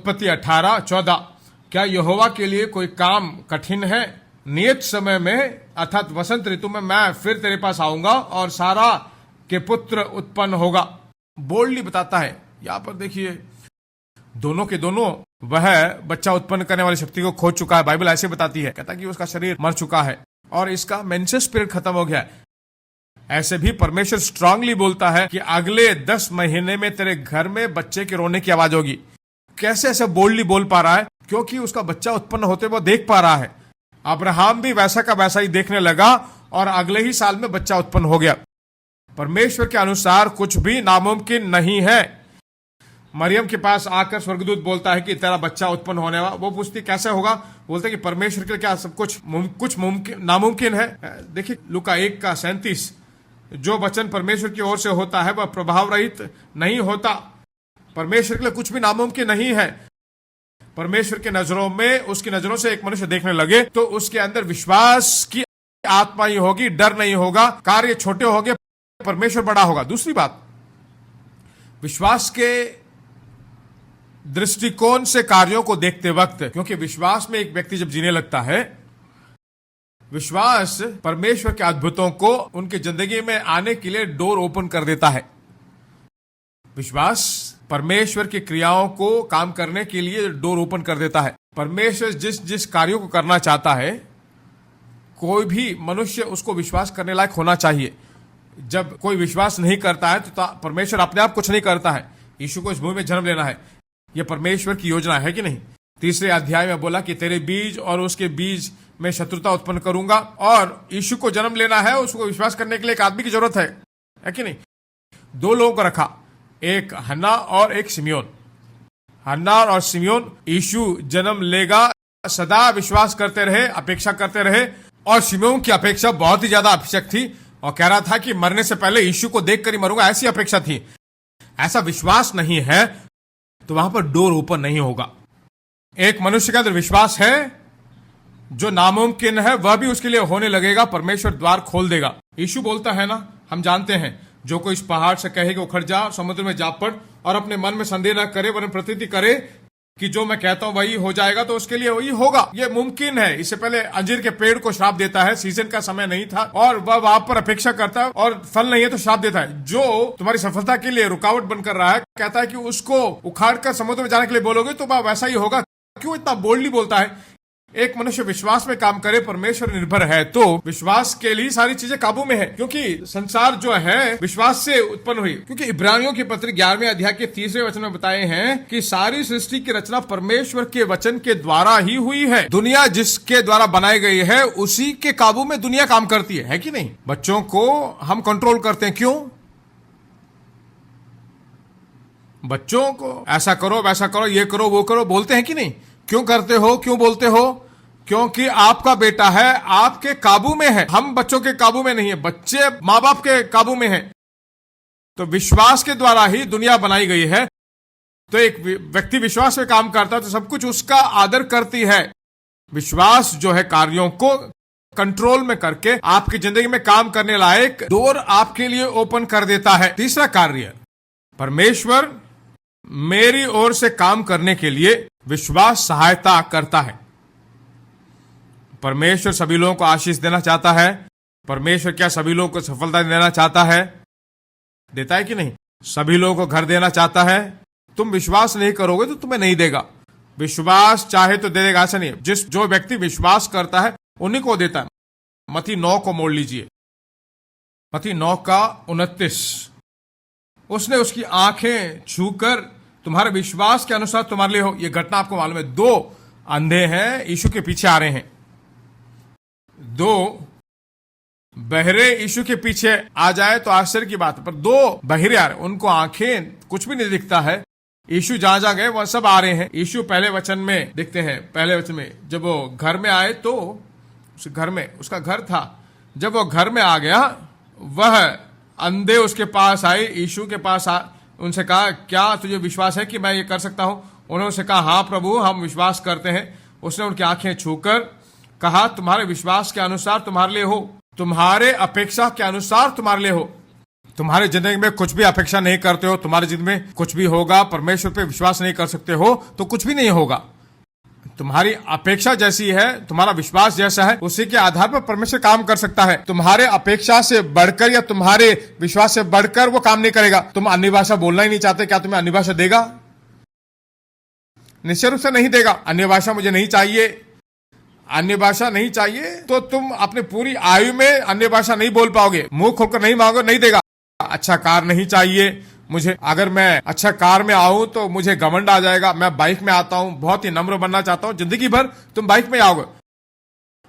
उत्पत्ति 18:14। क्या यहोवा के लिए कोई काम कठिन है? नियत समय में अर्थात वसंत ऋतु में मैं फिर तेरे पास आऊंगा और सारा के पुत्र उत्पन्न होगा। बोल्डली बताता है। यहां पर देखिए, दोनों के दोनों वह बच्चा उत्पन्न करने वाली शक्ति को खो चुका है। बाइबल ऐसे बताती है, कहता कि उसका शरीर मर चुका है और इसका मेंसेस पीरियड खत्म हो गया है। ऐसे भी परमेश्वर स्ट्रांगली बोलता है कि अगले 10 महीने में तेरे घर में बच्चे के रोने की आवाज होगी। कैसे ऐसे बोल्डली बोल पा रहा है? क्योंकि उसका बच्चा उत्पन्न होते वो देख पा रहा है। अब्राहम भी वैसा का वैसा ही देखने लगा और अगले ही साल में बच्चा उत्पन्न हो गया। परमेश्वर के अनुसार कुछ भी नामुमकिन नहीं है। मरियम के पास आकर स्वर्गदूत बोलता है कि तेरा बच्चा उत्पन्न होने वाला। वो पूछती कैसे होगा? बोलते कि परमेश्वर के लिए क्या सब कुछ मुमकिन नामुमकिन है? देखिए लूका 1:37, जो वचन परमेश्वर की ओर से होता है वह प्रभाव रहित नहीं होता। परमेश्वर के लिए कुछ भी नामुमकिन नहीं है। परमेश्वर के नजरों में, उसकी नजरों से एक मनुष्य देखने लगे तो उसके अंदर विश्वास की आत्मा ही होगी, डर नहीं होगा। कार्य छोटे होंगे, परमेश्वर बड़ा होगा। दूसरी बात, विश्वास के दृष्टिकोण से कार्यों को देखते वक्त, क्योंकि विश्वास में एक व्यक्ति जब जीने लगता है, विश्वास परमेश्वर के अद्भुतों को उनकी जिंदगी में आने के लिए डोर ओपन कर देता है। विश्वास परमेश्वर की क्रियाओं को काम करने के लिए डोर ओपन कर देता है। परमेश्वर जिस जिस कार्यों को करना चाहता है, कोई भी मनुष्य उसको विश्वास करने लायक होना चाहिए। जब कोई विश्वास नहीं करता है तो परमेश्वर अपने आप कुछ नहीं करता है। यीशु को इस भूमि में जन्म लेना है, यह परमेश्वर की योजना है कि नहीं? 3 अध्याय में बोला कि तेरे बीज और उसके बीज में शत्रुता उत्पन्न करूंगा। और यीशु को जन्म लेना है, उसको विश्वास करने के लिए एक आदमी की जरूरत है कि नहीं? 2 लोगों को रखा, एक हन्ना और एक सिमियोन। हन्ना और सिमियोन, यीशु जन्म लेगा सदा विश्वास करते रहे, अपेक्षा करते रहे। और सिमियोन की अपेक्षा बहुत ही ज्यादा आवश्यक थी और कह रहा था कि मरने से पहले यीशु को देखकर ही मरूंगा, ऐसी अपेक्षा थी। ऐसा विश्वास नहीं है तो वहां पर डोर ओपन नहीं होगा। एक मनुष्य के अंदर विश्वास है, जो नामुमकिन है वह भी उसके लिए होने लगेगा। परमेश्वर द्वार खोल देगा। यीशु बोलता है ना, हम जानते हैं, जो कोई इस पहाड़ से कहे कि उखड़ जा, समुद्र में जा पड़, और अपने मन में संदेह न करे वरन प्रतीति करे कि जो मैं कहता हूं वही हो जाएगा, तो उसके लिए वही होगा। ये मुमकिन है। इससे पहले अंजीर के पेड़ को श्राप देता है, सीजन का समय नहीं था और वह वहां पर अपेक्षा करता है और फल नहीं है तो श्राप देता है। जो तुम्हारी सफलता के लिए रुकावट बनकर रहा है, कहता है कि उसको उखाड़ कर समुद्र में जाने के लिए बोलोगे तो वह वैसा ही होगा। क्यों इतना बोल्डली बोलता है? एक मनुष्य विश्वास में काम करे, परमेश्वर निर्भर है, तो विश्वास के लिए सारी चीजें काबू में है। क्योंकि संसार जो है विश्वास से उत्पन्न हुई। क्योंकि इब्रानियों के पत्र 11वें अध्याय के 3 वचन में बताए हैं कि सारी सृष्टि की रचना परमेश्वर के वचन के द्वारा ही हुई है। दुनिया जिसके द्वारा बनाई गई है उसी के काबू में दुनिया काम करती है कि नहीं? बच्चों को हम कंट्रोल करते हैं, क्यों? बच्चों को ऐसा करो, वैसा करो, ये करो, वो करो, बोलते हैं कि नहीं? क्यों करते हो? क्यों बोलते हो? क्योंकि आपका बेटा है, आपके काबू में है। हम बच्चों के काबू में नहीं है, बच्चे माँ बाप के काबू में है। तो विश्वास के द्वारा ही दुनिया बनाई गई है। तो एक व्यक्ति विश्वास में काम करता है तो सब कुछ उसका आदर करती है। विश्वास जो है कार्यों को कंट्रोल में करके आपकी जिंदगी में काम करने लायक डोर आपके लिए ओपन कर देता है। तीसरा कार्य, परमेश्वर मेरी ओर से काम करने के लिए विश्वास सहायता करता है। परमेश्वर सभी लोगों को आशीष देना चाहता है। परमेश्वर क्या सभी लोगों को सफलता देना चाहता है? देता है कि नहीं? सभी लोगों को घर देना चाहता है। तुम विश्वास नहीं करोगे तो तुम्हें नहीं देगा। विश्वास चाहे तो दे देगा, ऐसा नहीं। जो व्यक्ति विश्वास करता है उन्हीं को देता है। मत्ती 9 को मोड़ लीजिए, मत्ती 9:29। उसने उसकी आंखें छूकर तुम्हारे विश्वास के अनुसार तुम्हारे लिए हो। यह घटना आपको मालूम है। 2 अंधे हैं, यीशु के पीछे आ रहे हैं। 2 बहरे यीशु के पीछे आ जाए तो आश्चर्य की बात है, पर 2 बहरे आ रहे, उनको आंखें कुछ भी नहीं दिखता है। यीशु जहां जहां गए वह सब आ रहे हैं। यीशु पहले वचन में देखते हैं, पहले वचन में जब वो घर में आए तो उस घर में उसका घर था। जब वो घर में आ गया, वह अंधे उसके पास आए, यीशु के पास उनसे कहा, क्या तुझे विश्वास है कि मैं ये कर सकता हूं? उन्होंने उसे कहा, हाँ प्रभु, हम विश्वास करते हैं। उसने उनकी आंखें छूकर कहा, तुम्हारे विश्वास के अनुसार तुम्हारे लिए हो, तुम्हारे अपेक्षा के अनुसार तुम्हारे लिए हो। तुम्हारी जिंदगी में कुछ भी अपेक्षा नहीं करते हो, तुम्हारी जिंदगी में कुछ भी होगा, परमेश्वर पे विश्वास नहीं कर सकते हो तो कुछ भी नहीं होगा। तुम्हारी अपेक्षा जैसी है, तुम्हारा विश्वास जैसा है, उसी के आधार पर परमेश्वर काम कर सकता है। तुम्हारे अपेक्षा से बढ़कर या तुम्हारे विश्वास से बढ़कर वो काम नहीं करेगा। तुम अन्य भाषा बोलना ही नहीं चाहते, क्या तुम्हें अन्य भाषा देगा? निश्चय रूप से नहीं देगा। अन्य भाषा मुझे नहीं चाहिए, अन्य भाषा नहीं चाहिए तो तुम अपनी पूरी आयु में अन्य भाषा नहीं बोल पाओगे। मुंह खोलकर नहीं मांगो, नहीं देगा। अच्छा कार नहीं चाहिए मुझे, अगर मैं अच्छा कार में आऊं तो मुझे घमंड आ जाएगा। मैं बाइक में आता हूं, बहुत ही नम्र बनना चाहता हूं, जिंदगी भर तुम बाइक में आओगे।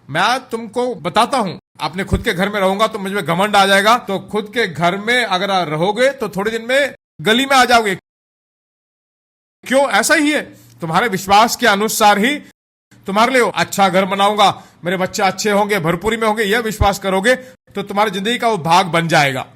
मैं तुमको बताता हूं, अपने खुद के घर में रहूंगा तो मुझे घमंड आ जाएगा। तो खुद के घर में अगर रहोगे तो थोड़े दिन में गली में आ जाओगे। क्यों? ऐसा ही है, तुम्हारे विश्वास के अनुसार ही तुम्हारे लिए अच्छा घर बनाऊंगा, मेरे बच्चे अच्छे होंगे, भरपूरी में होंगे, यह विश्वास करोगे तो तुम्हारी जिंदगी का वो भाग बन जाएगा।